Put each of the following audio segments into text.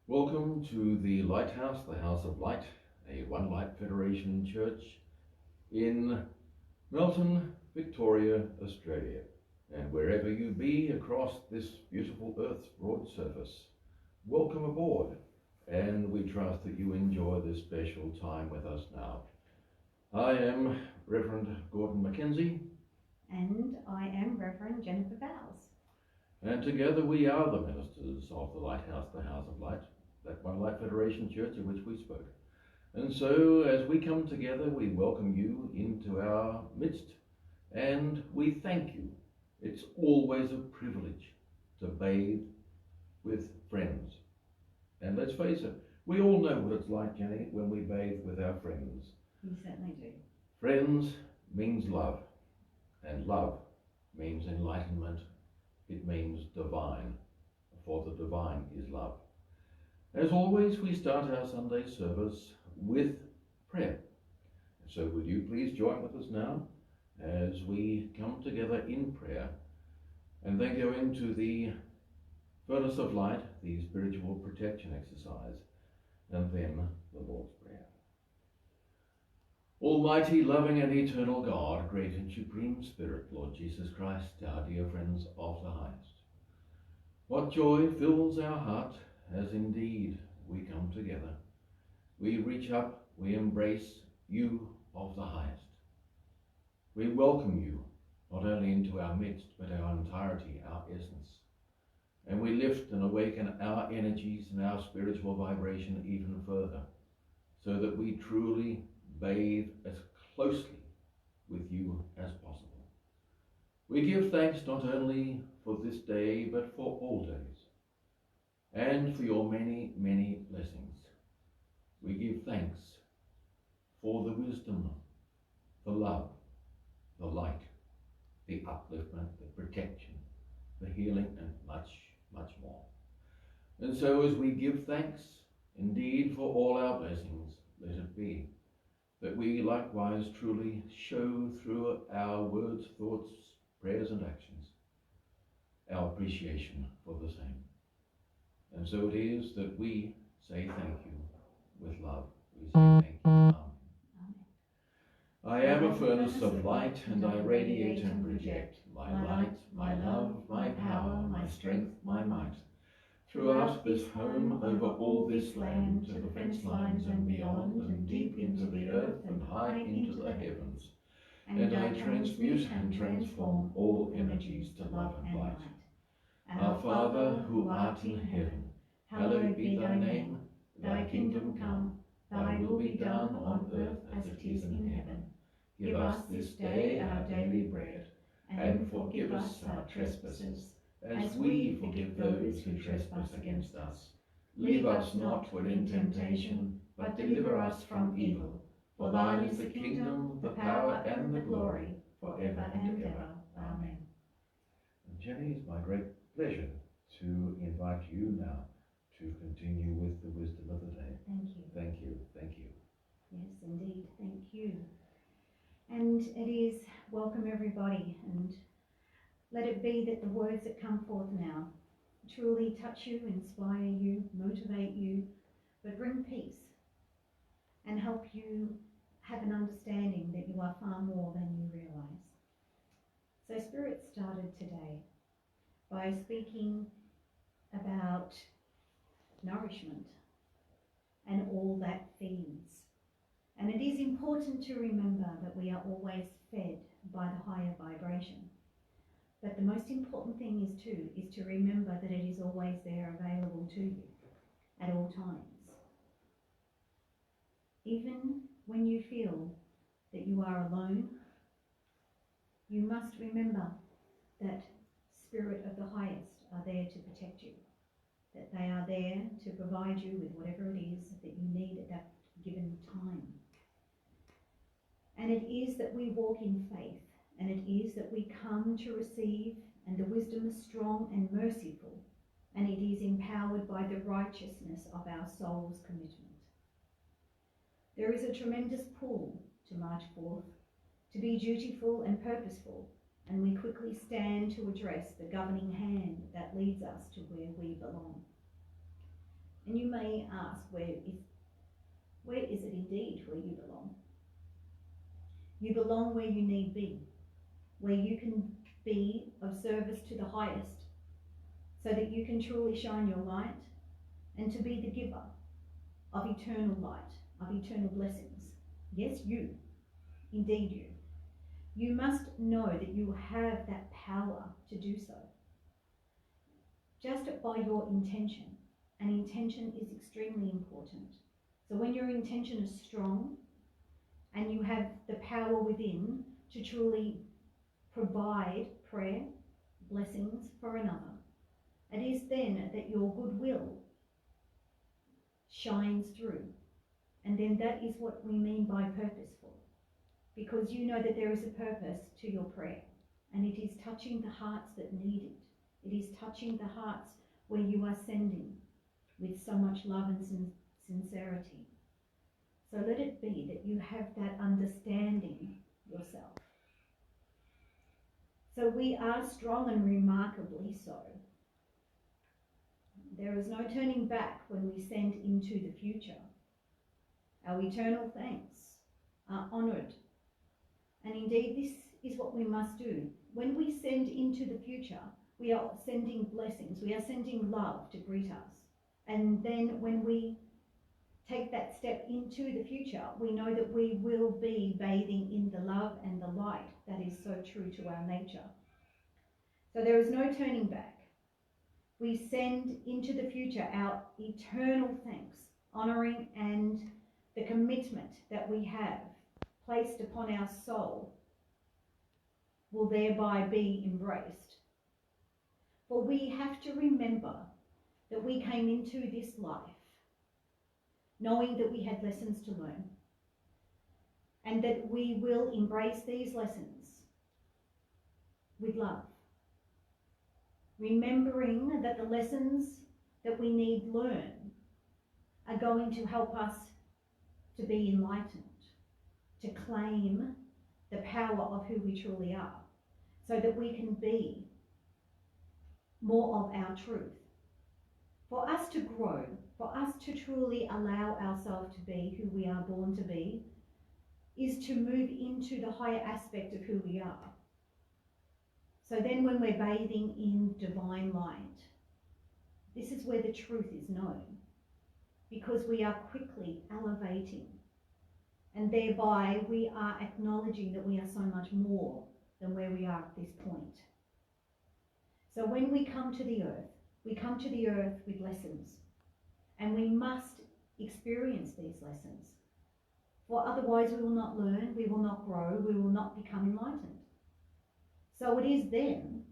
Welcome to the Lighthouse, the House of Light, a One Light Federation church in Melton, Victoria, Australia. And wherever you be across this beautiful Earth's broad surface, welcome aboard. And we trust that you enjoy this special time with us now. I am Reverend Gordon Mackenzie. And I am Reverend Jennifer Bowles. And together we are the ministers of the Lighthouse, the House of Light, that One Light Federation church of which we spoke. And so as we come together, we welcome you into our midst and we thank you. It's always a privilege to bathe with friends. And let's face it, we all know what it's like, Jenny, when we bathe with our friends. You certainly do. Friends means love, and love means enlightenment. It means divine, for the divine is love. As always, we start our Sunday service with prayer. So would you please join with us now as we come together in prayer and then go into the furnace of light, the spiritual protection exercise, and then the Lord's Prayer. Almighty, loving and eternal God, great and supreme Spirit, Lord Jesus Christ, our dear friends of the highest. What joy fills our heart as indeed we come together. We reach up, we embrace you of the highest. We welcome you not only into our midst, but our entirety, our essence. And we lift and awaken our energies and our spiritual vibration even further, so that we truly bathe as closely with you as possible. We give thanks not only for this day, but for all days, and for your many, many blessings. We give thanks for the wisdom, the love, the light, the upliftment, the protection, the healing, and much, much more. And so as we give thanks indeed for all our blessings, let it be that we likewise truly show through our words, thoughts, prayers, and actions our appreciation for the same. And so it is that we say thank you with love. We say thank you. Amen. I am a furnace of light, and I radiate and project my light, my love, my power, my strength, my might. Throughout this home, over all this land, to the fence lines and beyond, and deep into the earth and high into the heavens. And I transmute and transform all energies to love and light. Our Father, who art in heaven, hallowed be thy name. Thy kingdom come, thy will be done on earth as it is in heaven. Give us this day our daily bread, and forgive us our trespasses, as we forgive those who trespass against us. Leave us not in temptation, but deliver us from evil. For thine is the kingdom, the power, and the glory, forever and ever. Amen. And Jenny, it's my great pleasure to invite you now to continue with the wisdom of the day. Thank you. Thank you. Thank you. Yes, indeed. Thank you. And it is welcome everybody, and let it be that the words that come forth now truly touch you, inspire you, motivate you, but bring peace and help you have an understanding that you are far more than you realise. So Spirit started today by speaking about nourishment and all that feeds. And it is important to remember that we are always fed by the higher vibration. But the most important thing is to remember that it is always there available to you at all times. Even when you feel that you are alone, you must remember that Spirit of the highest are there to protect you, that they are there to provide you with whatever it is that you need at that given time. And it is that we walk in faith, and it is that we come to receive, and the wisdom is strong and merciful, and it is empowered by the righteousness of our soul's commitment. There is a tremendous pull to march forth, to be dutiful and purposeful, and we quickly stand to address the governing hand that leads us to where we belong. And you may ask, where is it indeed where you belong? You belong where you need be, where you can be of service to the highest, so that you can truly shine your light and to be the giver of eternal light, of eternal blessings. Yes, you, indeed you. You must know that you have that power to do so, just by your intention. And intention is extremely important. So when your intention is strong and you have the power within to truly provide prayer, blessings for another, it is then that your goodwill shines through. And then that is what we mean by purposeful, because you know that there is a purpose to your prayer, and it is touching the hearts that need it. It is touching the hearts where you are sending with so much love and sincerity. So let it be that you have that understanding yourself. So we are strong, and remarkably so. There is no turning back when we send into the future. Our eternal thanks are honoured. And indeed, this is what we must do. When we send into the future, we are sending blessings. We are sending love to greet us. And then when we take that step into the future, we know that we will be bathing in the love and the light that is so true to our nature. So there is no turning back. We send into the future our eternal thanks, honouring and the commitment that we have placed upon our soul will thereby be embraced. For we have to remember that we came into this life knowing that we had lessons to learn, and that we will embrace these lessons with love, remembering that the lessons that we need learn are going to help us to be enlightened, to claim the power of who we truly are, so that we can be more of our truth. For us to grow, for us to truly allow ourselves to be who we are born to be, is to move into the higher aspect of who we are. So then when we're bathing in divine light, this is where the truth is known, because we are quickly elevating, and thereby we are acknowledging that we are so much more than where we are at this point. So when we come to the earth, we come to the earth with lessons, and we must experience these lessons. For otherwise we will not learn, we will not grow, we will not become enlightened. So it is then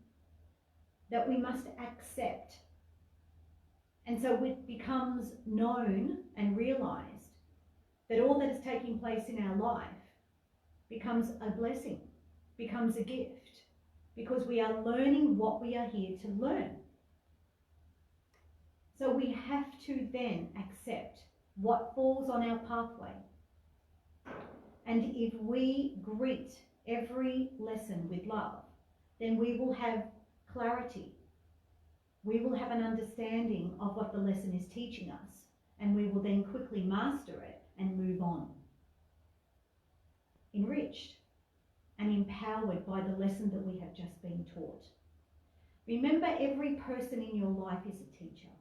that we must accept. And so it becomes known and realized that all that is taking place in our life becomes a blessing, becomes a gift, because we are learning what we are here to learn. So we have to then accept what falls on our pathway. And if we greet every lesson with love, then we will have clarity. We will have an understanding of what the lesson is teaching us, and we will then quickly master it and move on, enriched and empowered by the lesson that we have just been taught. Remember, every person in your life is a teacher,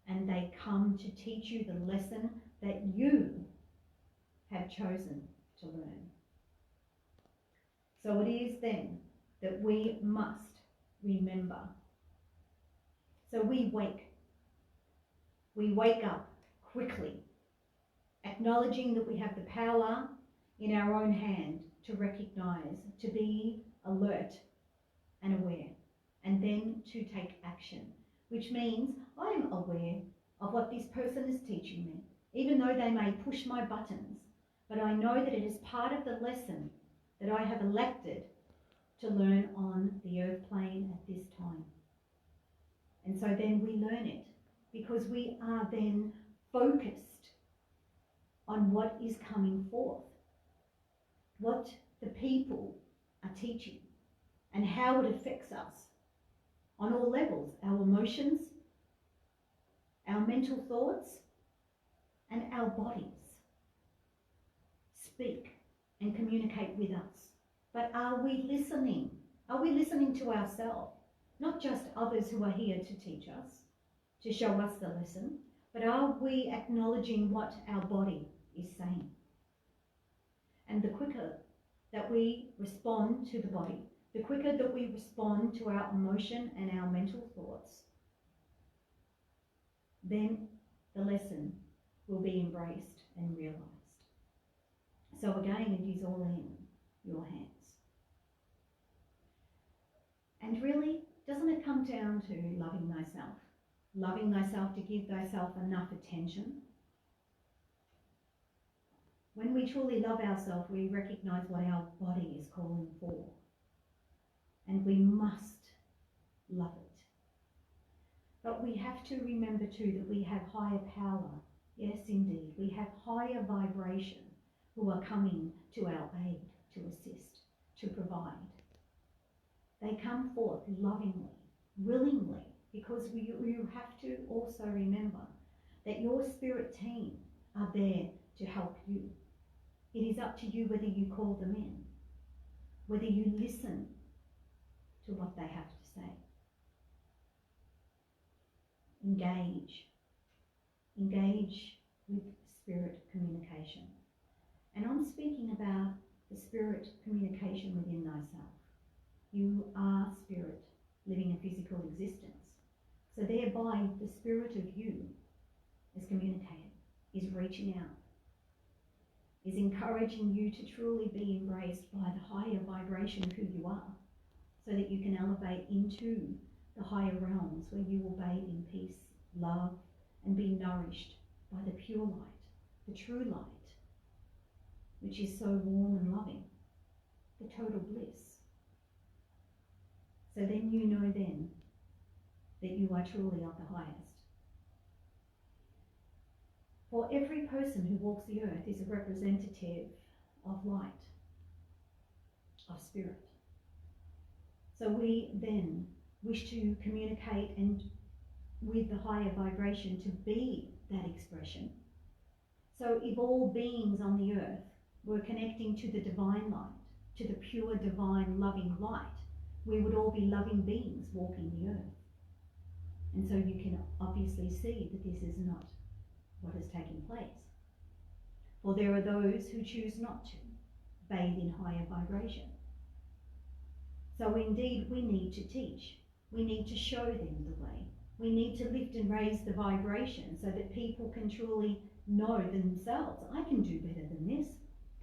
and they come to teach you the lesson that you have chosen to learn. So it is then that we must remember. So we wake up quickly, acknowledging that we have the power in our own hand to recognize, to be alert and aware, and then to take action, which means I am aware of what this person is teaching me, even though they may push my buttons, but I know that it is part of the lesson that I have elected to learn on the earth plane at this time. And so then we learn it, because we are then focused on what is coming forth, what the people are teaching, and how it affects us on all levels, our emotions, our mental thoughts, and our bodies speak and communicate with us. But are we listening? Are we listening to ourselves? Not just others who are here to teach us, to show us the lesson, but are we acknowledging what our body is saying? And the quicker that we respond to the body, the quicker that we respond to our emotion and our mental thoughts, then the lesson will be embraced and realized. So again, it is all in your hands. And really, doesn't it come down to loving thyself? Loving thyself to give thyself enough attention. When we truly love ourselves, we recognize what our body is calling for. And we must love it. But we have to remember too that we have higher power. Yes, indeed. We have higher vibration who are coming to our aid, to assist, to provide. They come forth lovingly, willingly, because you have to also remember that your spirit team are there to help you. It is up to you whether you call them in, whether you listen to what they have to say. Engage with spirit communication. And I'm speaking about the spirit communication within thyself. You are spirit living a physical existence. So thereby the spirit of you is communicating, is reaching out, is encouraging you to truly be embraced by the higher vibration of who you are, so that you can elevate into the higher realms where you will bathe in peace, love, and be nourished by the pure light, the true light, which is so warm and loving, the total bliss. So then you know then that you are truly of the highest. For every person who walks the earth is a representative of light, of spirit. So we then wish to communicate and with the higher vibration to be that expression. So if all beings on the earth were connecting to the divine light, to the pure divine loving light, we would all be loving beings walking the earth. And so you can obviously see that this is not what is taking place. For there are those who choose not to bathe in higher vibration. So indeed we need to teach. We need to show them the way. We need to lift and raise the vibration so that people can truly know themselves. I can do better than this.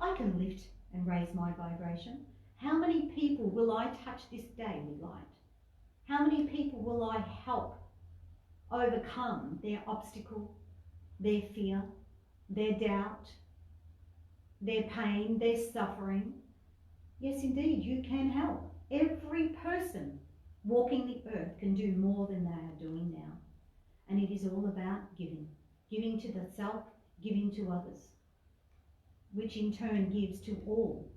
I can lift and raise my vibration. How many people will I touch this day with light? How many people will I help overcome their obstacle, their fear, their doubt, their pain, their suffering? Yes, indeed, you can help. Every person walking the earth can do more than they are doing now. And it is all about giving. Giving to the self, giving to others, which in turn gives to all.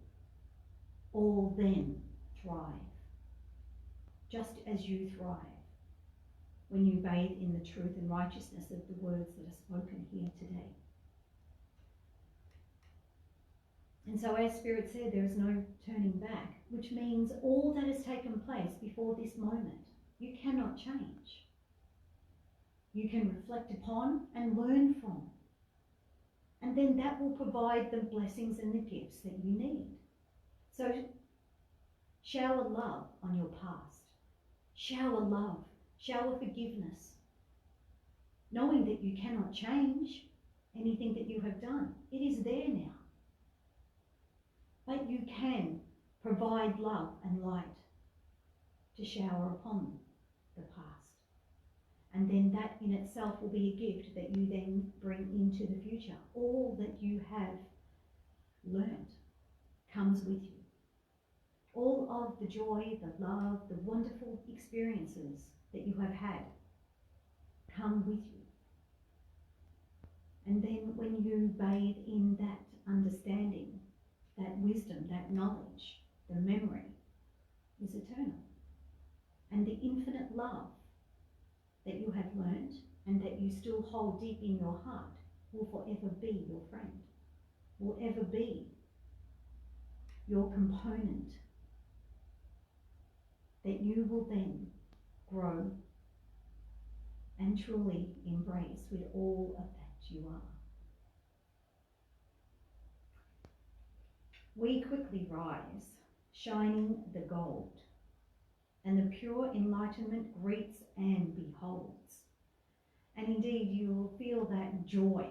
All then thrive, just as you thrive when you bathe in the truth and righteousness of the words that are spoken here today. And so as Spirit said, there is no turning back, which means all that has taken place before this moment, you cannot change. You can reflect upon and learn from. And then that will provide the blessings and the gifts that you need. So shower love on your past. Shower love. Shower forgiveness. Knowing that you cannot change anything that you have done. It is there now. But you can provide love and light to shower upon the past. And then that in itself will be a gift that you then bring into the future. All that you have learned comes with you. All of the joy, the love, the wonderful experiences that you have had come with you. And then when you bathe in that understanding, that wisdom, that knowledge, the memory is eternal. And the infinite love that you have learned and that you still hold deep in your heart will forever be your friend, will ever be your component, that you will then grow and truly embrace with all of that you are. We quickly rise, shining the gold, and the pure enlightenment greets and beholds. And indeed, you will feel that joy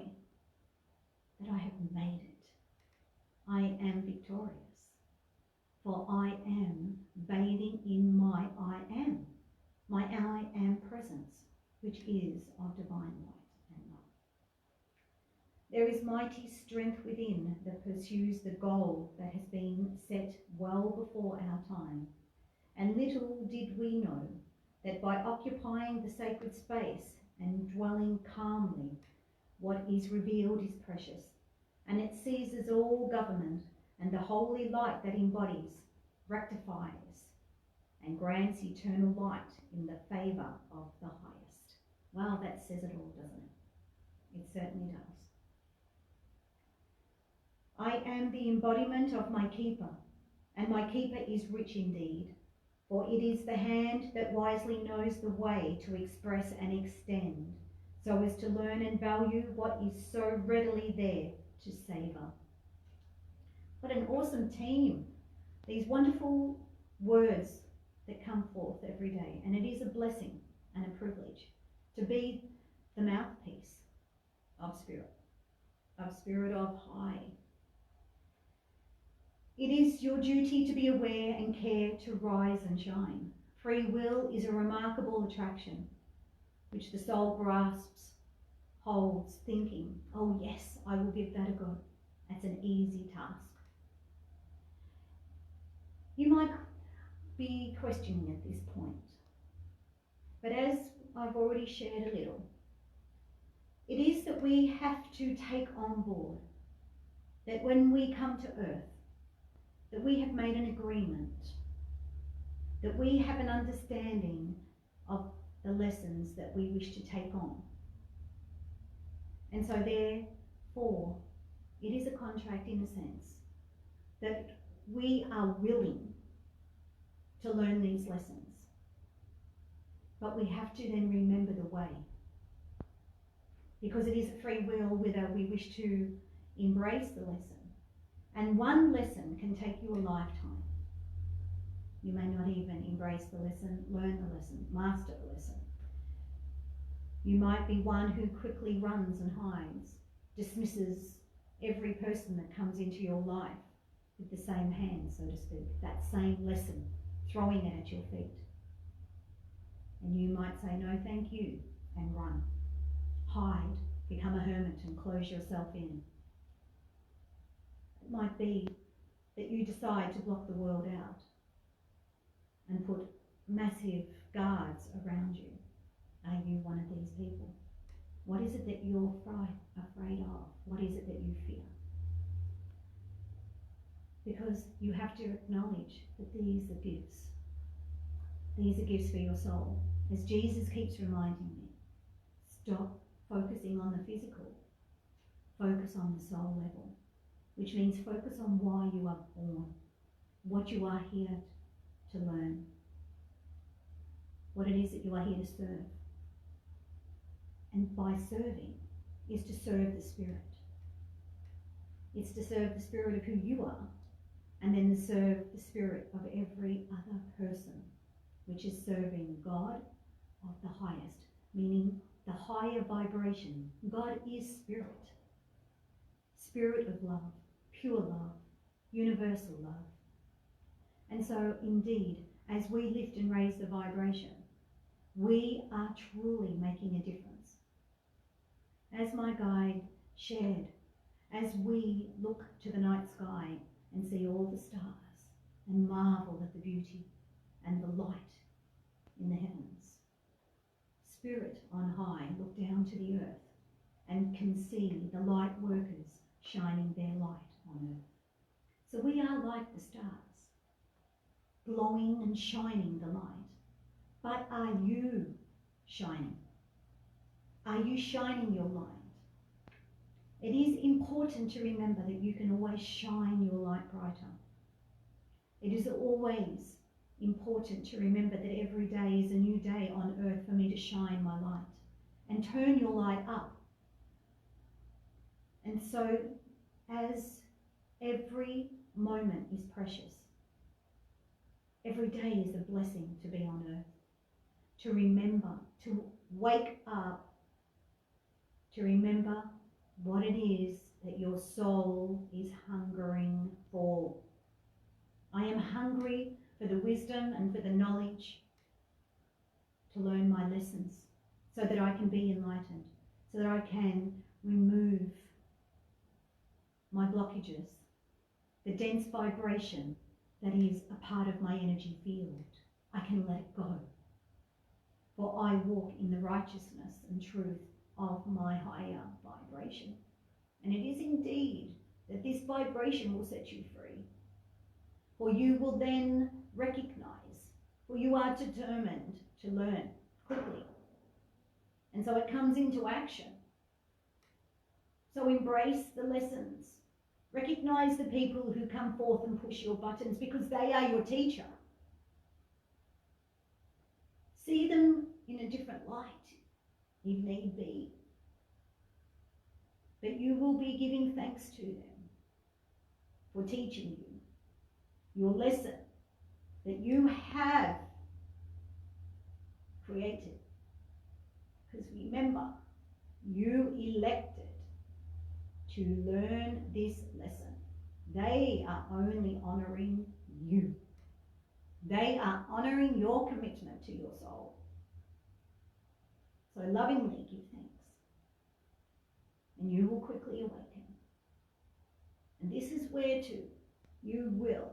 that I have made it. I am victorious, for I am bathing in my I am presence, which is of divine light and love. There is mighty strength within that pursues the goal that has been set well before our time. And little did we know that by occupying the sacred space and dwelling calmly, what is revealed is precious, and it seizes all government, and the holy light that embodies, rectifies, and grants eternal light in the favour of the highest. Well, that says it all, doesn't it? It certainly does. I am the embodiment of my keeper, and my keeper is rich indeed, for it is the hand that wisely knows the way to express and extend, so as to learn and value what is so readily there to savour. What an awesome team. These wonderful words that come forth every day. And it is a blessing and a privilege to be the mouthpiece of Spirit of high. It is your duty to be aware and care to rise and shine. Free will is a remarkable attraction, which the soul grasps, holds, thinking, oh yes, I will give that a go. That's an easy task. You might be questioning at this point, but as I've already shared a little, it is that we have to take on board that when we come to earth, that we have made an agreement, that we have an understanding of the lessons that we wish to take on. And so therefore, it is a contract in a sense that we are willing to learn these lessons. But we have to then remember the way. Because it is a free will whether we wish to embrace the lesson. And one lesson can take you a lifetime. You may not even embrace the lesson, learn the lesson, master the lesson. You might be one who quickly runs and hides, dismisses every person that comes into your life with the same hand, so to speak, that same lesson, throwing it at your feet. And you might say, no, thank you, and run. Hide, become a hermit and close yourself in. It might be that you decide to block the world out and put massive guards around you. Are you one of these people? What is it that you're afraid of? What is it that you fear? Because you have to acknowledge that these are gifts. These are gifts for your soul. As Jesus keeps reminding me, stop focusing on the physical. Focus on the soul level, which means focus on why you are born, what you are here to learn, what it is that you are here to serve. And by serving is to serve the Spirit. It's to serve the Spirit of who you are, and then to serve the Spirit of every other person, which is serving God of the highest, meaning the higher vibration. God is Spirit. Spirit of love, pure love, universal love. And so indeed, as we lift and raise the vibration, we are truly making a difference. As my guide shared, as we look to the night sky and see all the stars and marvel at the beauty and the light in the heavens, Spirit on high look down to the earth and can see the light workers shining their light on earth. So we are like the stars, glowing and shining the light. But are you shining? Are you shining your light? It is important to remember that you can always shine your light brighter. It is always important to remember that every day is a new day on earth for me to shine my light and turn your light up. And so, as every moment is precious, every day is a blessing to be on earth, to remember, to wake up, to remember what it is that your soul is hungering for. I am hungry for the wisdom and for the knowledge to learn my lessons so that I can be enlightened, so that I can remove my blockages, the dense vibration that is a part of my energy field. I can let it go, for I walk in the righteousness and truth of my higher vibration. And it is indeed that this vibration will set you free, for you will then recognize, for you are determined to learn quickly. And so it comes into action. So embrace the lessons. Recognize the people who come forth and push your buttons, because they are your teacher. See them in a different light, if need be. But you will be giving thanks to them for teaching you your lesson that you have created. Because remember, you elected to learn this lesson. They are only honouring you. They are honouring your commitment to your soul. So lovingly give thanks, and you will quickly awaken. And this is where too you will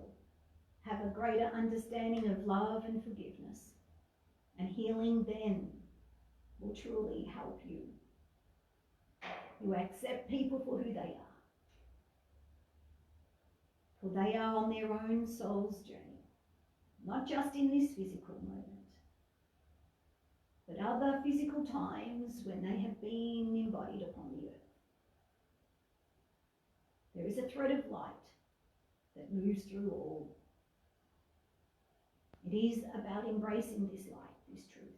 have a greater understanding of love and forgiveness, and healing then will truly help you. You accept people for who they are, for they are on their own soul's journey, not just in this physical moment, but other physical times when they have been embodied upon the earth. There is a thread of light that moves through all. It is about embracing this light, this truth.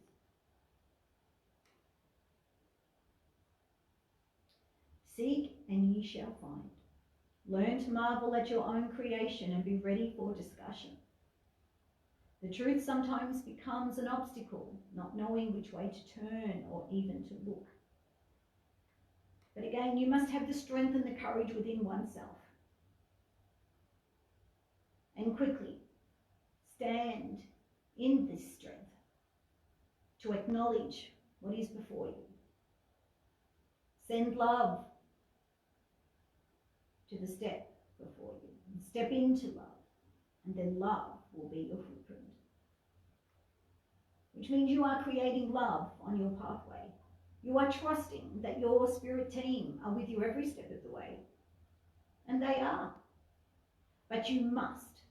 Seek and ye shall find. Learn to marvel at your own creation and be ready for discussion. The truth sometimes becomes an obstacle, not knowing which way to turn or even to look. But again, you must have the strength and the courage within oneself. And quickly stand in this strength to acknowledge what is before you. Send love to the step before you. And step into love, and then love will be your footprint. Which means you are creating love on your pathway. You are trusting that your spirit team are with you every step of the way. And they are. But you must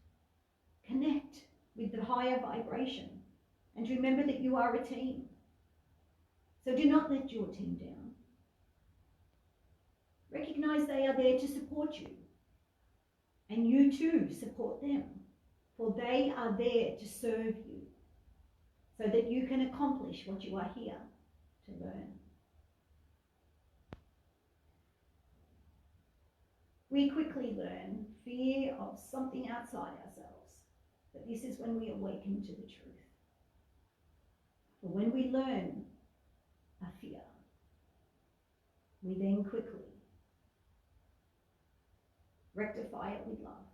connect with the higher vibration and remember that you are a team. So do not let your team down. Recognize they are there to support you, and you too support them, for they are there to serve you so that you can accomplish what you are here to learn. We quickly learn fear of something outside ourselves, but this is when we awaken to the truth. For when we learn a fear, we then quickly rectify it with love,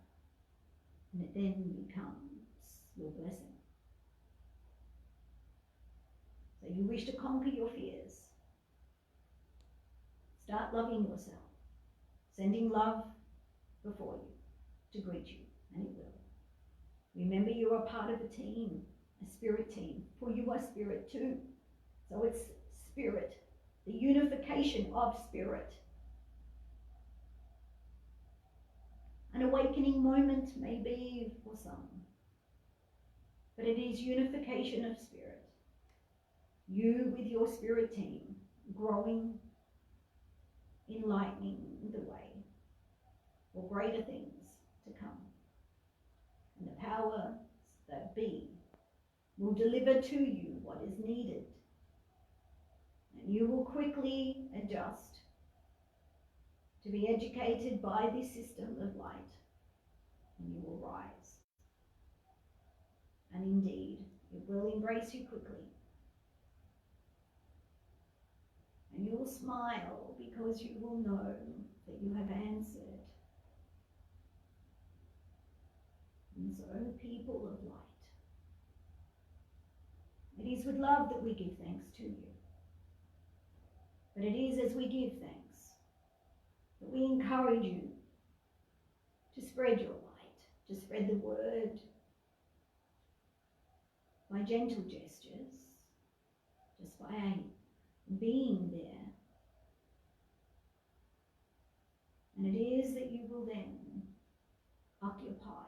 and it then becomes your blessing. So you wish to conquer your fears. Start loving yourself, sending love before you to greet you, and it will. Remember, you are part of a team, a spirit team, for you are spirit too. So it's spirit, the unification of spirit. An awakening moment may be for some, but it is unification of spirit. You with your spirit team growing, enlightening the way for greater things to come. And the powers that be will deliver to you what is needed. And you will quickly adjust to be educated by this system of light, and you will rise. And indeed, it will embrace you quickly. And you will smile because you will know that you have answered. And so, people of light, it is with love that we give thanks to you. But it is as we give thanks that we encourage you to spread your light, to spread the word by gentle gestures, just by being there. And it is that you will then occupy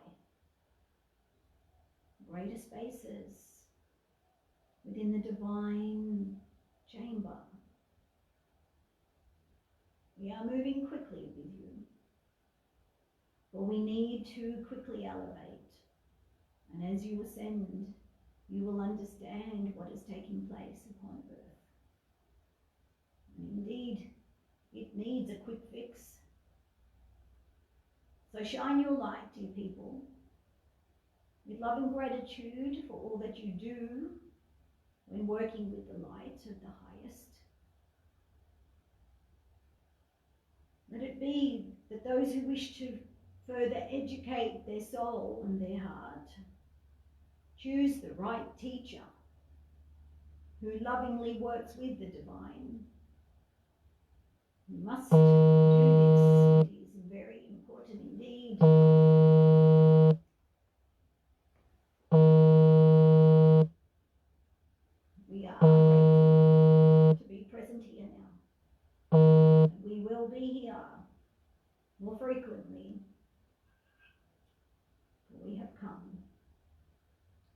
greater spaces within the divine chamber. We are moving quickly with you, for we need to quickly elevate. And as you ascend, you will understand what is taking place upon earth. And indeed, it needs a quick fix. So shine your light, dear people, with love and gratitude for all that you do when working with the light of the highest. Let it be that those who wish to further educate their soul and their heart choose the right teacher who lovingly works with the divine. You must do this. It is very important indeed. We are grateful to be present here now. And we will be here more frequently, for we have come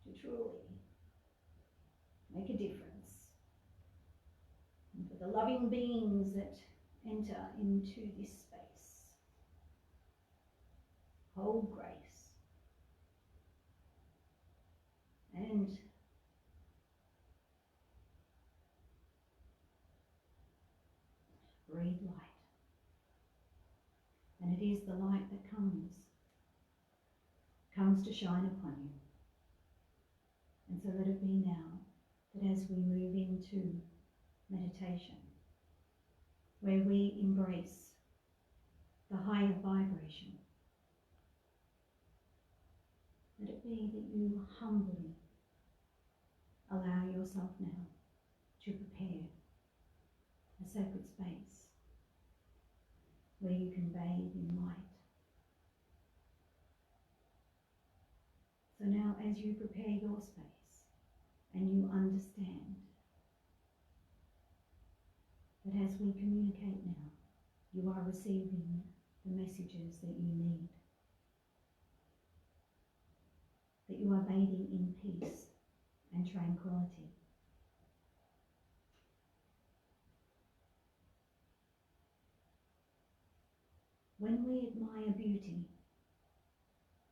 to truly make a difference. And for the loving beings that enter into this space, hold grace and breathe light. And it is the light that comes to shine upon you. And so let it be now that as we move into meditation, where we embrace the higher vibration, let it be that you humbly allow yourself now to prepare a sacred space where you can bathe in light. So now as you prepare your space and you understand that as we communicate now, you are receiving the messages that you need, that you are bathing in peace and tranquility. When we admire beauty,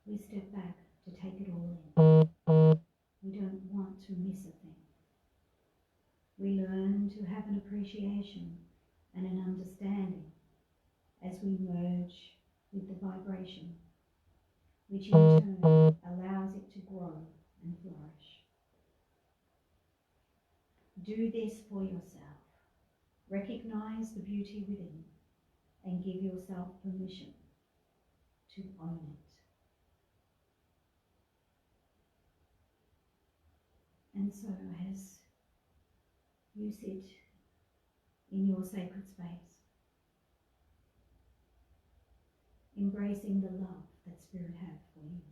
we step back to take it all in. We don't want to miss a thing. We learn to have an appreciation and an understanding as we merge with the vibration, which in turn allows it to grow and flourish. Do this for yourself. Recognize the beauty within and give yourself permission to own it. And so as you sit in your sacred space, embracing the love that Spirit has for you,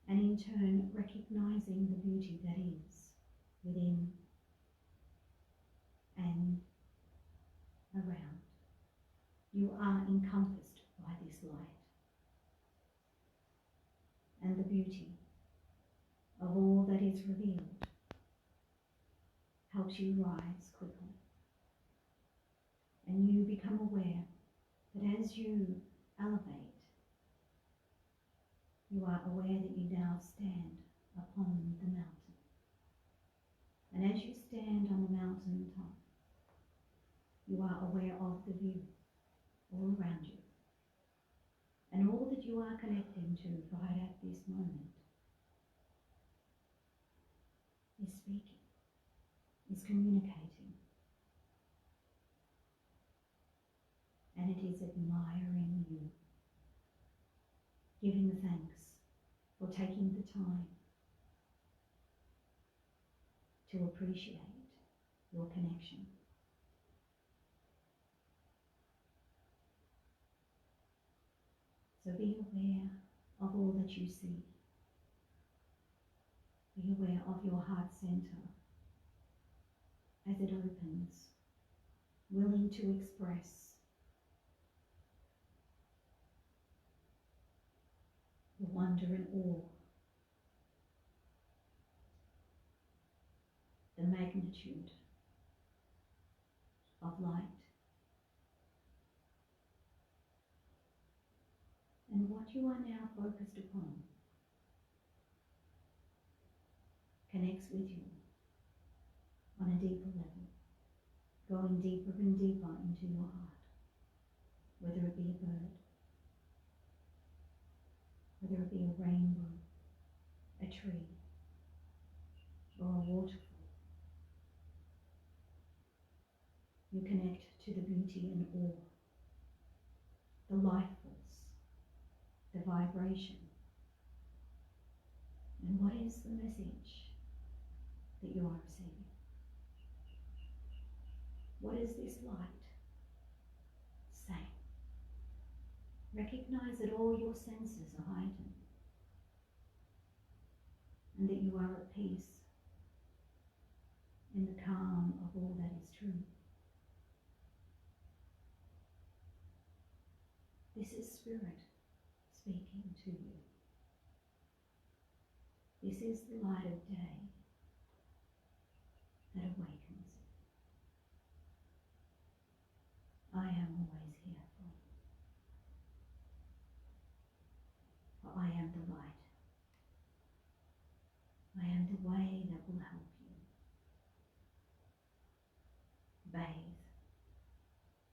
and in turn recognizing the beauty that is within and around, you are encompassed by this light and the beauty of all that is revealed helps you rise quickly. become aware that as you elevate, you are aware that you now stand upon the mountain. And as you stand on the mountain top, you are aware of the view all around you. And all that you are connecting to right at this moment is speaking, is communicating. And it is admiring you, giving thanks for taking the time to appreciate your connection. So be aware of all that you see. Be aware of your heart center as it opens, willing to express the wonder and awe, the magnitude of light, and what you are now focused upon connects with you on a deeper level, going deeper and deeper into your heart, whether it be a bird, whether it be a rainbow, a tree, or a waterfall. You connect to the beauty and awe, the life force, the vibration. And what is the message that you are receiving? What is this light saying? Recognize that all your senses are heightened and that you are at peace in the calm of all that is true. This is Spirit speaking to you. This is the light of day that awakens. I am always here for you. For I am the light. I am the way that will help you bathe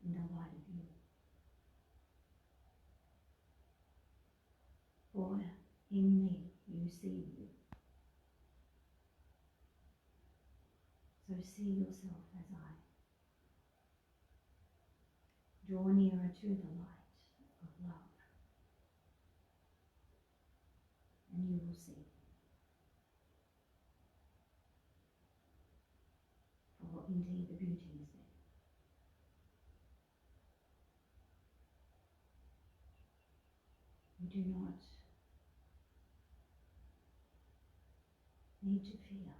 in the light of you. For in me you see you. So see yourself as I. Draw nearer to the light of love, and you will see. For indeed the beauty is there. You do not need to fear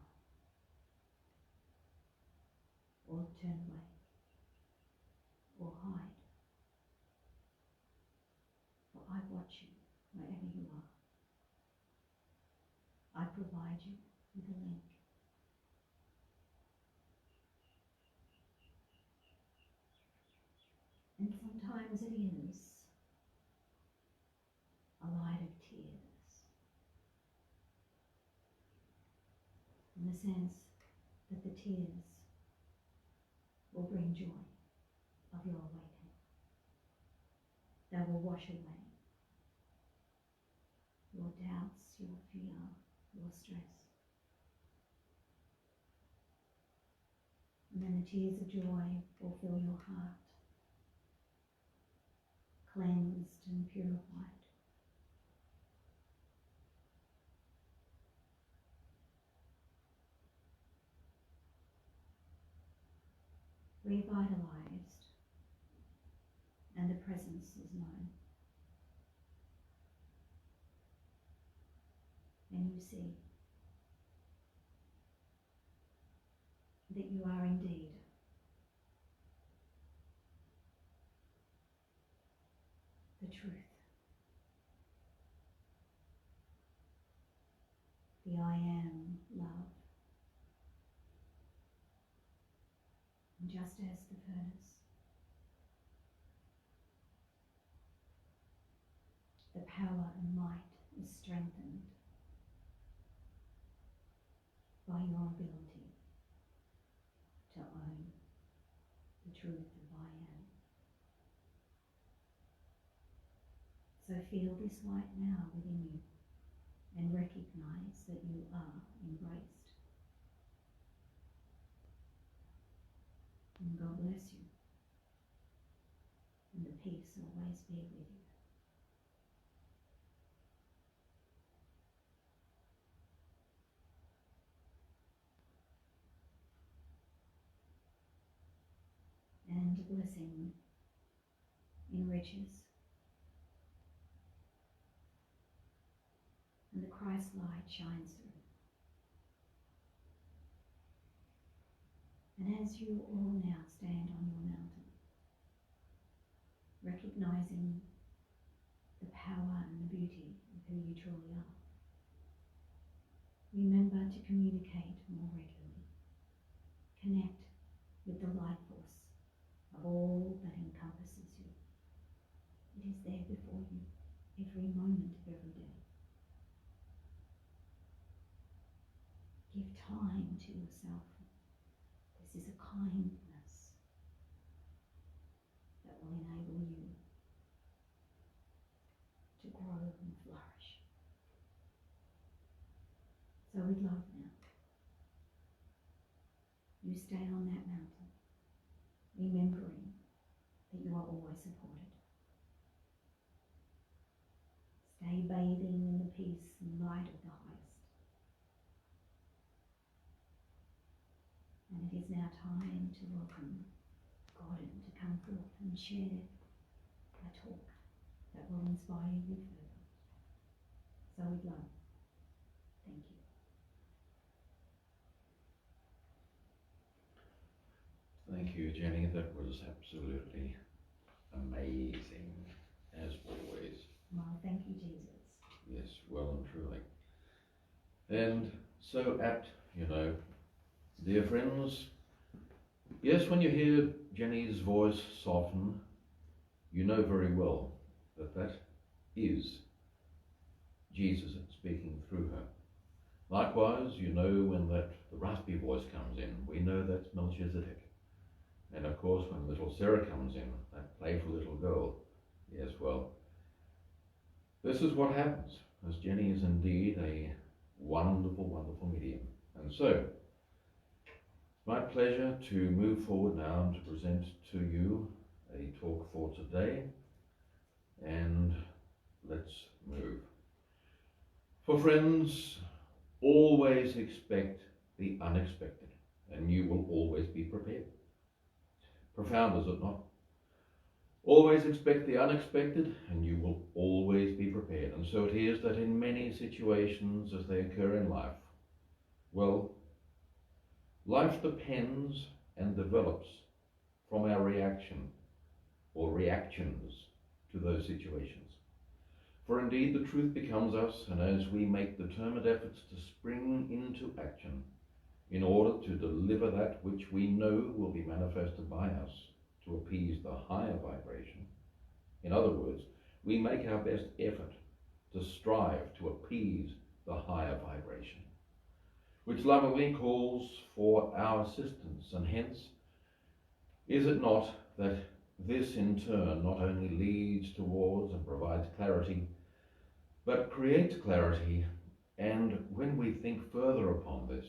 or turn away or hide. For I watch you wherever you are. I provide you with a link. And sometimes it is a light of tears, in the sense that the tears will bring joy of your awakening. They will wash away your doubts, your fear, your stress. And then the tears of joy will fill your heart, cleansed and purified. Revitalized, and the presence is known. And you see that you are indeed the truth, the I am love. And just as the furnace power and might is strengthened by your ability to own the truth of I am. So feel this light now within you and recognize that you are embraced. And God bless you. And the peace always be with you. And the blessing enriches. And the Christ light shines through. And as you all now stand on your mountain, recognizing the power and the beauty of who you truly are, remember to communicate more regularly. Connect with the light force of all that encompasses you. It is there before you every moment of every day. Give time to yourself. This is a kindness that will enable you to grow and flourish. So with love now, you stay on that mountain, remembering that you are always supported. Stay bathing in the peace and light of the highest. And it is now time to welcome Gordon to come forth and share a talk that will inspire you further. So with love, thank you. Thank you, Jenny. That was absolutely amazing, as always. Well, thank you, Jesus. Yes, well and truly. And so apt, dear friends, yes, when you hear Jenny's voice soften, you know very well that that is Jesus speaking through her. Likewise, you know when the raspy voice comes in, we know that's Melchizedek. And of course, when little Sarah comes in, that playful little girl, yes, well, this is what happens, as Jenny is indeed a wonderful, wonderful medium. And so, it's my pleasure to move forward now and to present to you a talk for today. And let's move. For friends, always expect the unexpected, and you will always be prepared. Profound, is it not? Always expect the unexpected, and you will always be prepared. And so it is that in many situations as they occur in life, well, life depends and develops from our reaction or reactions to those situations. For indeed the truth becomes us, and as we make determined efforts to spring into action in order to deliver that which we know will be manifested by us to appease the higher vibration. In other words, we make our best effort to strive to appease the higher vibration, which lovingly calls for our assistance. And hence, is it not that this in turn not only leads towards and provides clarity, but creates clarity? And when we think further upon this,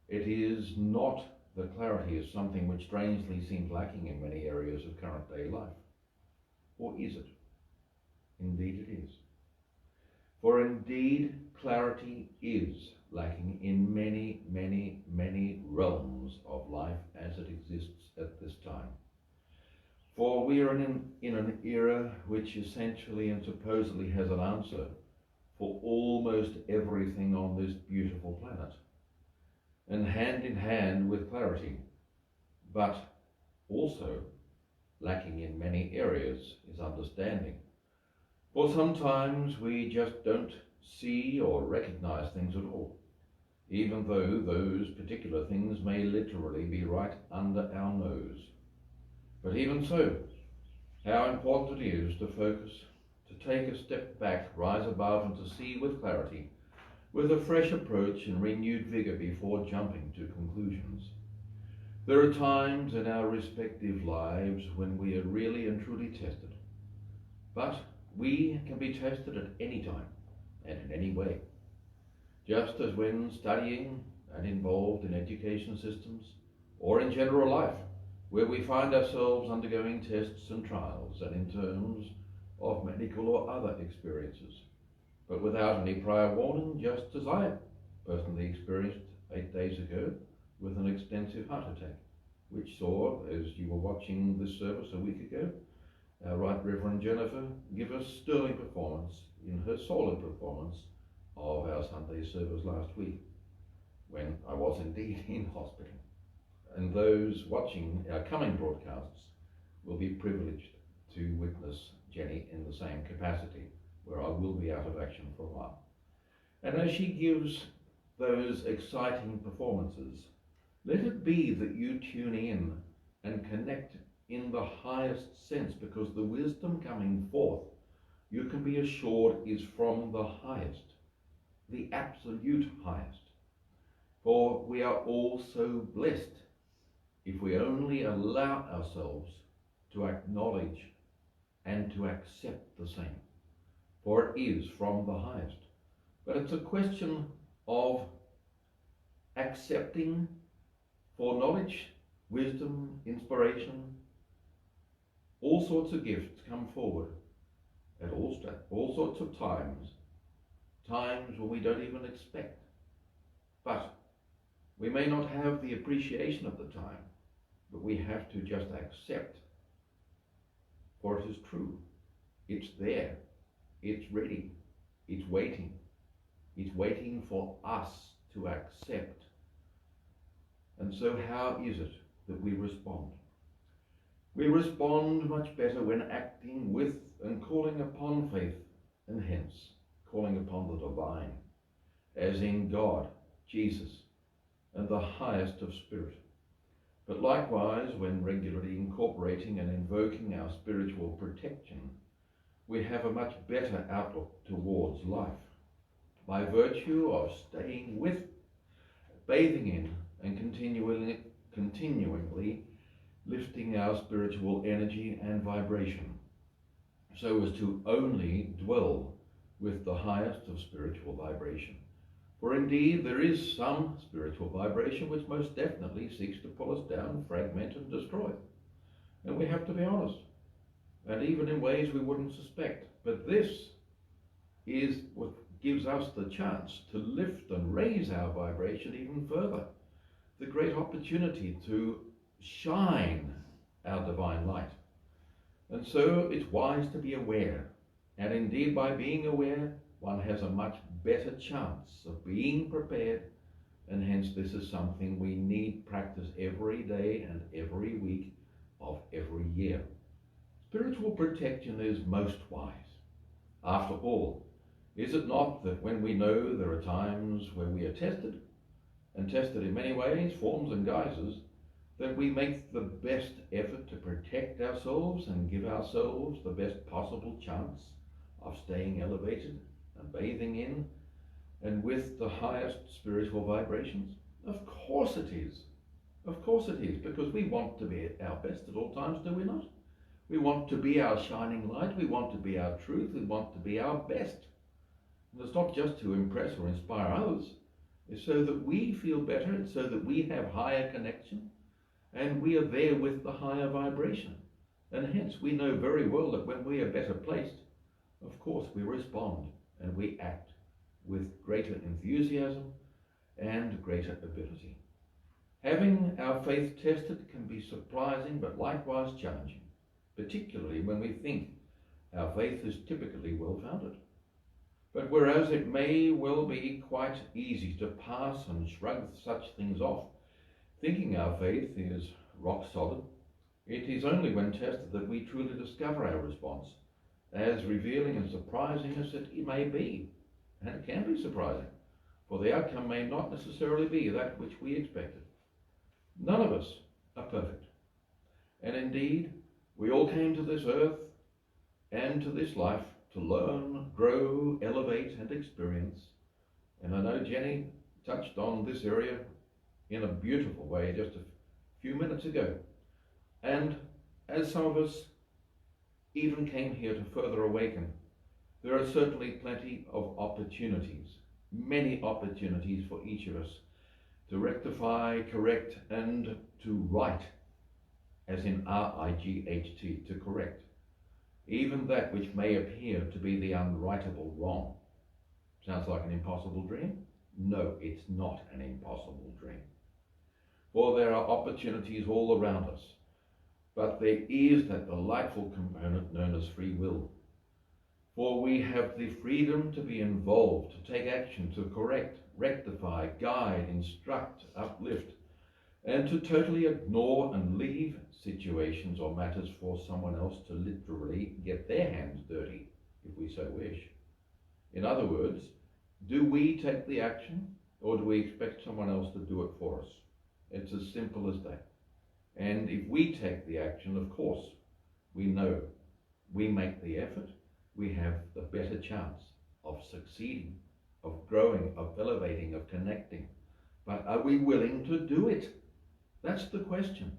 it is not that clarity is something which strangely seems lacking in many areas of current day life. Or is it? Indeed it is. For indeed clarity is lacking in many, many, many realms of life as it exists at this time. For we are in an era which essentially and supposedly has an answer for almost everything on this beautiful planet. And hand in hand with clarity, but also lacking in many areas, is understanding. For sometimes we just don't see or recognize things at all, even though those particular things may literally be right under our nose. But even so, how important it is to focus, to take a step back, rise above, and to see with clarity, with a fresh approach and renewed vigour before jumping to conclusions. There are times in our respective lives when we are really and truly tested, but we can be tested at any time and in any way. Just as when studying and involved in education systems or in general life, where we find ourselves undergoing tests and trials and in terms of medical or other experiences, but without any prior warning, just as I personally experienced 8 days ago with an extensive heart attack, which saw, as you were watching this service a week ago, our Right Reverend Jennifer give a sterling performance in her solid performance of our Sunday service last week, when I was indeed in hospital. And those watching our coming broadcasts will be privileged to witness Jenny in the same capacity, where I will be out of action for a while. And as she gives those exciting performances, let it be that you tune in and connect in the highest sense, because the wisdom coming forth, you can be assured, is from the highest, the absolute highest. For we are all so blessed if we only allow ourselves to acknowledge and to accept the same, for it is from the highest. But it's a question of accepting for knowledge, wisdom, inspiration. All sorts of gifts come forward at all sorts of times when we don't even expect. But we may not have the appreciation of the time, but we have to just accept, for it is true. It's there, it's ready, it's waiting for us to accept. And so how is it that we respond? We respond much better when acting with and calling upon faith, and hence calling upon the divine, as in God, Jesus, and the highest of spirit. But likewise, when regularly incorporating and invoking our spiritual protection, we have a much better outlook towards life, by virtue of staying with, bathing in, and continually lifting our spiritual energy and vibration, so as to only dwell with the highest of spiritual vibration. For indeed there is some spiritual vibration which most definitely seeks to pull us down, fragment and destroy. And we have to be honest, and even in ways we wouldn't suspect. But this is what gives us the chance to lift and raise our vibration even further. The great opportunity to shine our divine light. And so it's wise to be aware. And indeed, by being aware, one has a much better chance of being prepared. And hence this is something we need practice every day and every week of every year. Spiritual protection is most wise. After all, is it not that when we know there are times when we are tested, and tested in many ways, forms and guises, that we make the best effort to protect ourselves and give ourselves the best possible chance of staying elevated and bathing in and with the highest spiritual vibrations? Of course it is. Of course it is, because we want to be at our best at all times, do we not? We want to be our shining light. We want to be our truth. We want to be our best. And it's not just to impress or inspire others. It's so that we feel better. It's so that we have higher connection. And we are there with the higher vibration. And hence we know very well that when we are better placed, of course we respond and we act with greater enthusiasm and greater ability. Having our faith tested can be surprising but likewise challenging, particularly when we think our faith is typically well-founded. But whereas it may well be quite easy to pass and shrug such things off, thinking our faith is rock solid, it is only when tested that we truly discover our response, as revealing and surprising as it may be. And it can be surprising, for the outcome may not necessarily be that which we expected. None of us are perfect. And indeed, we all came to this earth and to this life to learn, grow, elevate, and experience. And I know Jenny touched on this area in a beautiful way just a few minutes ago. And as some of us even came here to further awaken, there are certainly plenty of opportunities, many opportunities for each of us to rectify, correct, and to right, as in R-I-G-H-T, to correct, even that which may appear to be the unrightable wrong. Sounds like an impossible dream? No, it's not an impossible dream. For there are opportunities all around us, but there is that delightful component known as free will. For we have the freedom to be involved, to take action, to correct, rectify, guide, instruct, uplift, and to totally ignore and leave situations or matters for someone else to literally get their hands dirty, if we so wish. In other words, do we take the action, or do we expect someone else to do it for us? It's as simple as that. And if we take the action, of course, we know we make the effort, we have the better chance of succeeding, of growing, of elevating, of connecting. But are we willing to do it? That's the question.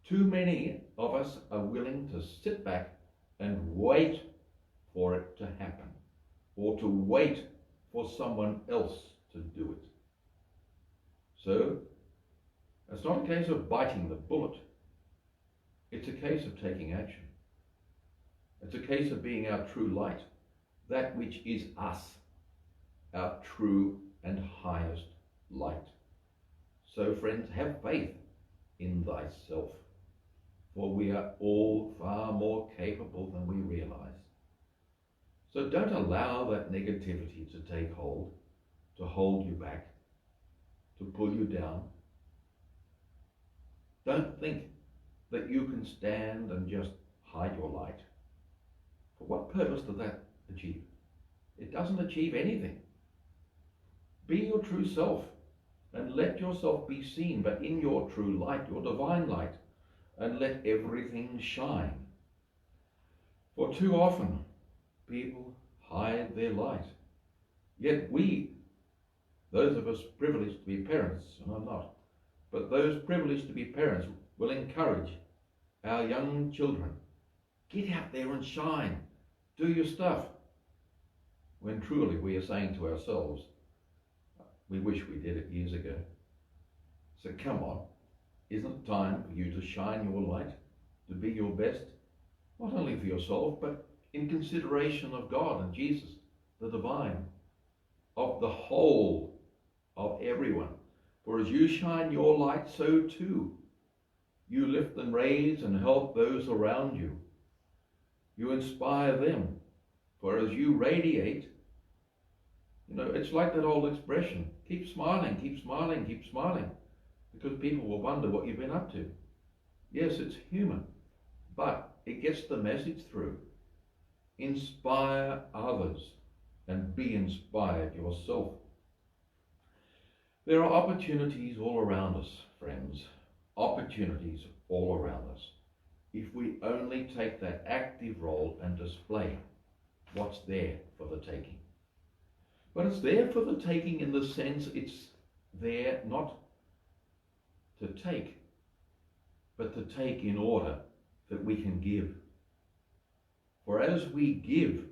Too many of us are willing to sit back and wait for it to happen, or to wait for someone else to do it. So, it's not a case of biting the bullet. It's a case of taking action. It's a case of being our true light, that which is us, our true and highest light. So friends, have faith in thyself, for we are all far more capable than we realize. So don't allow that negativity to take hold, to hold you back, to pull you down. Don't think that you can stand and just hide your light. For what purpose does that achieve? It doesn't achieve anything. Be your true self and let yourself be seen, but in your true light, your divine light, and let everything shine. For too often, people hide their light. Yet we, those of us privileged to be parents, and I'm not, but those privileged to be parents will encourage our young children. Get out there and shine. Do your stuff. When truly we are saying to ourselves, we wish we did it years ago. So come on, isn't it time for you to shine your light, to be your best, not only for yourself, but in consideration of God and Jesus, the divine, of the whole, of everyone. For as you shine your light, so too you lift and raise and help those around you. You inspire them. For as you radiate, it's like that old expression, keep smiling, keep smiling, keep smiling, because people will wonder what you've been up to. Yes, it's human, but it gets the message through. Inspire others and be inspired yourself. There are opportunities all around us, friends, opportunities all around us, if we only take that active role and display what's there for the taking. But it's there for the taking in the sense it's there not to take, but to take in order that we can give. For as we give,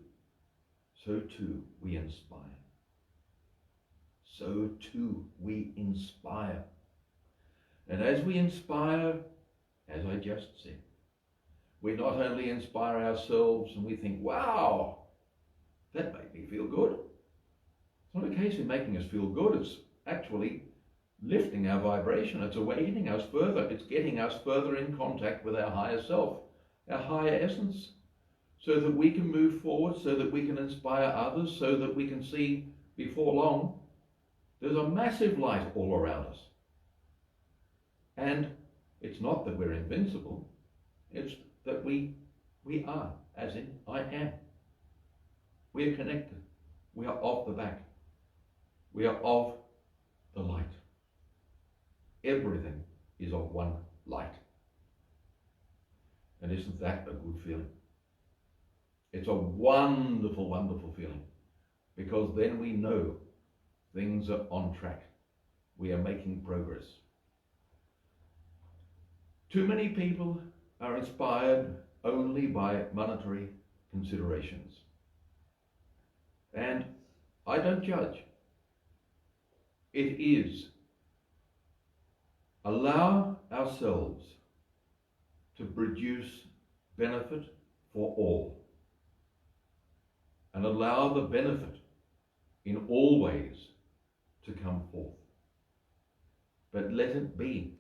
so too we inspire. So too we inspire. And as we inspire, as I just said, we not only inspire ourselves and we think, wow, that made me feel good. It's not a case of making us feel good, it's actually lifting our vibration, it's awakening us further, it's getting us further in contact with our higher self, our higher essence, so that we can move forward, so that we can inspire others, so that we can see before long there's a massive light all around us. And it's not that we're invincible, it's that we are, as in I am. We are connected. We are of the back. We are of the light. Everything is of one light. And isn't that a good feeling? It's a wonderful, wonderful feeling, because then we know things are on track. We are making progress. Too many people are inspired only by monetary considerations. And I don't judge. It is allow ourselves to produce benefit for all, and allow the benefit in all ways to come forth. But let it be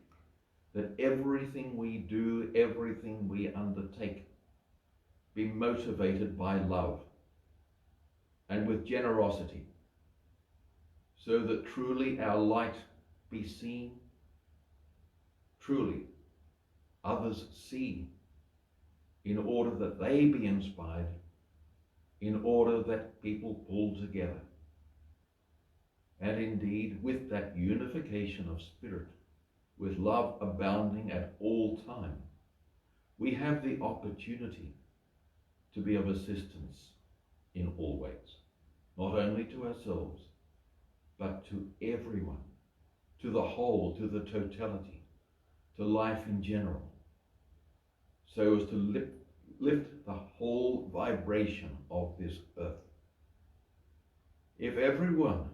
that everything we do, everything we undertake, be motivated by love and with generosity, so that truly our light be seen, truly others see, in order that they be inspired, in order that people pull together. And indeed, with that unification of spirit, with love abounding at all time, we have the opportunity to be of assistance in all ways, not only to ourselves, but to everyone, to the whole, to the totality, to life in general, so as to lift the whole vibration of this earth. If everyone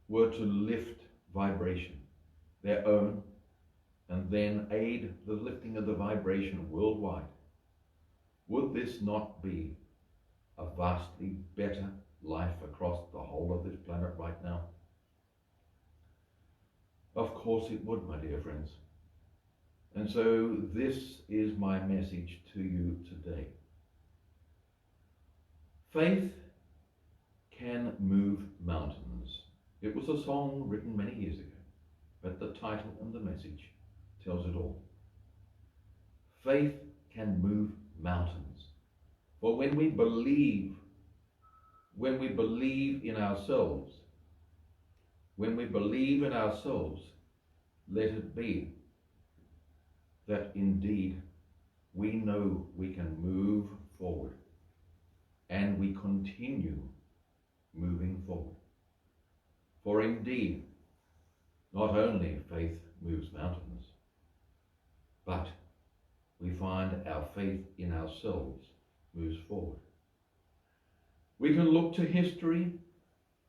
were to lift vibration, their own, and then aid the lifting of the vibration worldwide, would this not be a vastly better life across the whole of this planet right now? Of course it would, my dear friends. And so this is my message to you today. Faith can move mountains. It was a song written many years ago, but the title and the message tells it all. Faith can move mountains. For when we believe in ourselves, let it be that indeed we know we can move forward, and we continue moving forward. For indeed, not only faith moves mountains, but we find our faith in ourselves moves forward. We can look to history,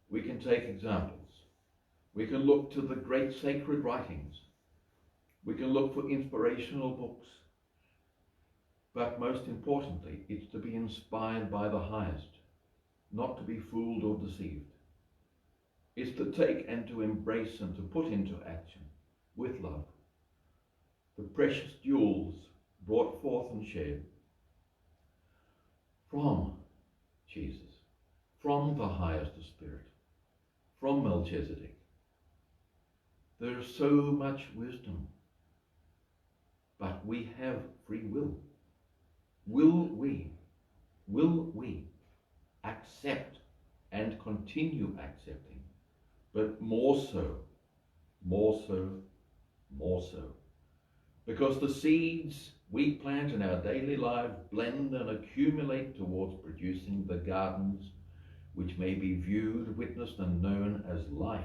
we can take examples, we can look to the great sacred writings, we can look for inspirational books, but most importantly, it's to be inspired by the highest, not to be fooled or deceived. It's to take and to embrace and to put into action, with love, the precious jewels brought forth and shared from Jesus, from the highest of spirit, from Melchizedek. There's so much wisdom, but we have free will. Will we accept and continue accepting, but more so, because the seeds we plant in our daily life blend and accumulate towards producing the gardens which may be viewed, witnessed, and known as life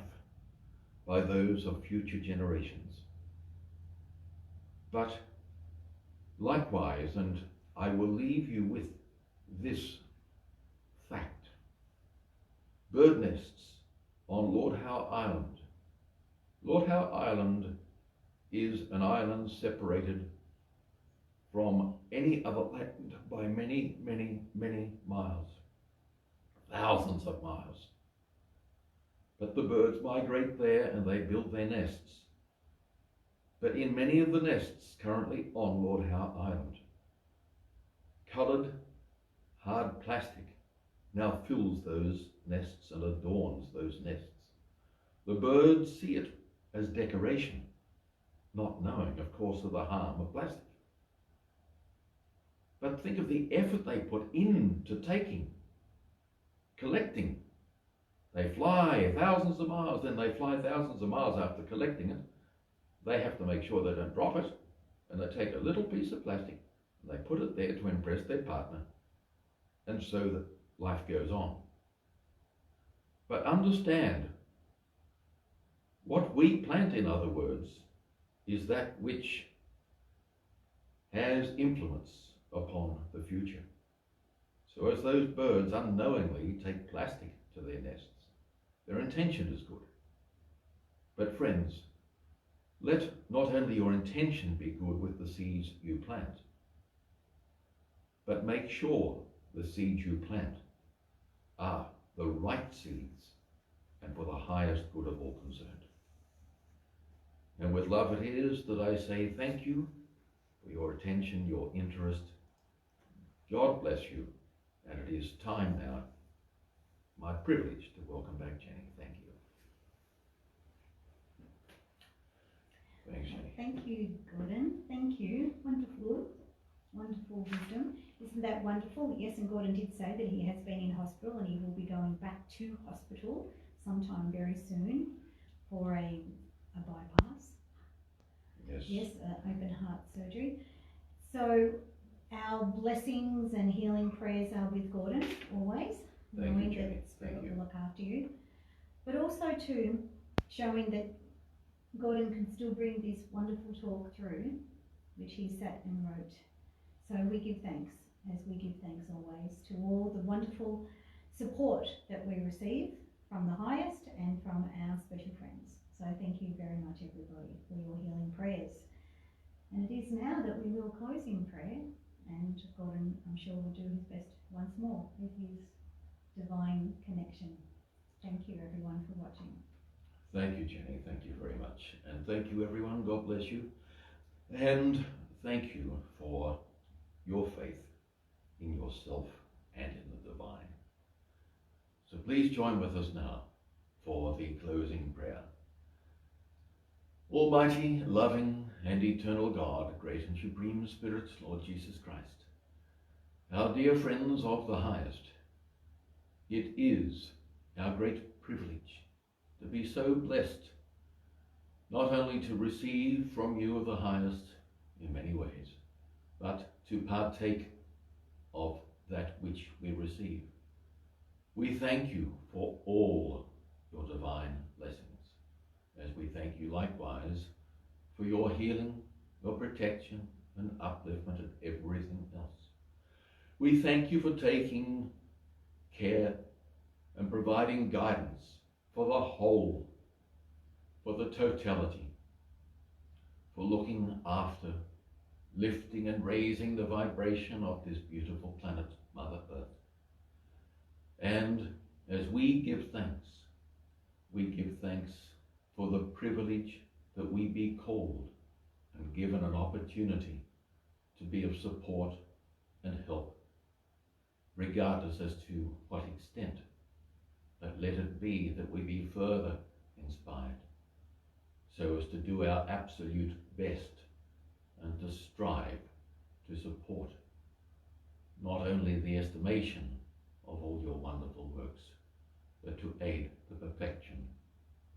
by those of future generations. But likewise, and I will leave you with this fact, bird nests on Lord Howe Island. Lord Howe Island is an island separated from any other land by many, many, many miles, thousands of miles. But the birds migrate there and they build their nests. But in many of the nests currently on Lord Howe Island, coloured hard plastic now fills those nests and adorns those nests. The birds see it as decoration, not knowing, of course, of the harm of plastic. But think of the effort they put into collecting. They fly thousands of miles, then they fly thousands of miles after collecting it. They have to make sure they don't drop it, and they take a little piece of plastic and they put it there to impress their partner. and so that life goes on. But understand, what we plant, in other words, is that which has influence upon the future. So as those birds unknowingly take plastic to their nests, their intention is good. But friends, let not only your intention be good with the seeds you plant, but make sure the seeds you plant are the right seeds and for the highest good of all concerned. And with love it is that I say thank you for your attention, your interest. God bless you. And it is time now, my privilege, to welcome back Jenny. Thank you. Thanks, Jenny. Thank you, Gordon. Thank you. Wonderful. Wonderful wisdom. Isn't that wonderful? Yes, and Gordon did say that he has been in hospital and he will be going back to hospital sometime very soon for a bypass. Yes, open heart surgery. So our blessings and healing prayers are with Gordon always, knowing that Spirit will look after you. But also too, showing that Gordon can still bring this wonderful talk through, which he sat and wrote. So we give thanks, as we give thanks always, to all the wonderful support that we receive from the highest and from our special friends. So thank you very much, everybody, for your healing prayers. And it is now that we will close in prayer, and Gordon, I'm sure, will do his best once more with his divine connection. Thank you, everyone, for watching. Thank you, Jenny. Thank you very much. And thank you, everyone. God bless you. And thank you for your faith in yourself and in the divine. So please join with us now for the closing prayer. Almighty, loving, and eternal God, great and supreme Spirit, Lord Jesus Christ, our dear friends of the highest, it is our great privilege to be so blessed, not only to receive from you of the highest in many ways, but to partake of that which we receive. We thank you for all your divine blessings, as we thank you likewise for your healing, your protection, and upliftment of everything else. We thank you for taking care and providing guidance for the whole, for the totality, for looking after, lifting and raising the vibration of this beautiful planet, Mother Earth. And as we give thanks for the privilege that we be called and given an opportunity to be of support and help, regardless as to what extent. But let it be that we be further inspired, so as to do our absolute best and to strive to support not only the estimation of all your wonderful works, but to aid the perfection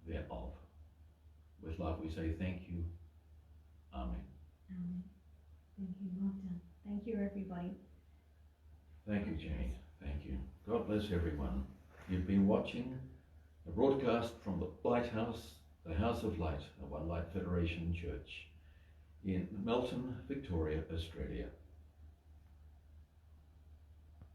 thereof. With love we say thank you. Amen. Amen. Thank you, well done. Thank you, everybody. Thank you, Jenny. Thank you. God bless everyone. You've been watching a broadcast from the Lighthouse, the House of Light, the One Light Federation Church in Melton, Victoria, Australia.